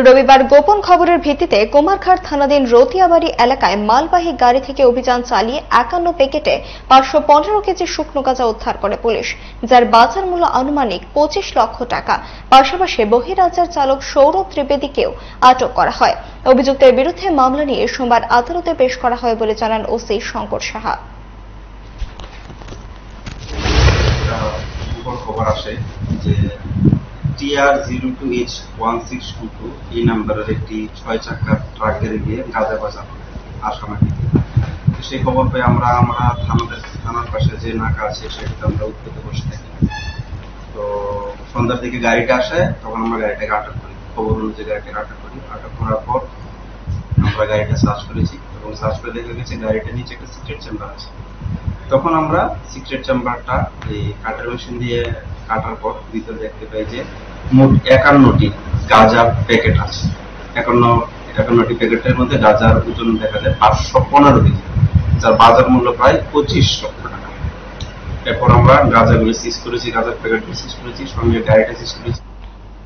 রবিবার গোপন খবরের ভিত্তিতে কুমারঘাট থানাধীন রতিয়াবাড়ি এলাকায় মালবাহী গাড়ি থেকে অভিযান চালিয়ে 51 প্যাকেটে 515 কেজি শুকনো গাঁজা উদ্ধার করে পুলিশ, যার বাজার মূল্য আনুমানিক 25 লক্ষ টাকা। পাশাপাশি বহিরাজ্যের চালক সৌরভ ত্রিবেদীকেও আটক করা হয়। অভিযুক্তের বিরুদ্ধে মামলা নিয়ে সোমবার আদালতে পেশ করা হয় বলে জানান ওসি শঙ্কর সাহা। খবর আসে যে TR02H1622 এই নাম্বারের একটি 6 চাকার ট্রাক গাড়ি দিয়ে গাঁজা বাজার আসামাটি। সেই খবর পেয়ে আমরা থানার পাশে যে নাকা আছে সেটাতে আমরা উদ্যোগে বসে থাকি। তো সন্ধ্যার দিকে গাড়িটা আসে, তখন আমরা গাড়িটাকে আটক করি। খবর অনুযায়ী গাড়িটাকে আটক করি। আটক করার পর আমরা গাড়িটা সার্চ করেছি এবং সার্চ করে দেখা গেছে গাড়িটার নিচে একটা সিক্রেট চেম্বার আছে। তখন আমরা সিক্রেট চেম্বারটা এই কাটার মেশিন দিয়ে কাটার পর ভিতরে দেখতে পাই যে মোট 51টি গাঁজার প্যাকেট আছে। 51টি প্যাকেটের মধ্যে গাঁজার ওজন দেখা যায় 515 কেজি, যার বাজার মূল্য প্রায় 25 লক্ষ টাকা। এরপর আমরা গাঁজাগুলো সিজ করেছি, গাঁজার প্যাকেটগুলো সিজ করেছি, সঙ্গে গাড়িটা সিজ করেছি।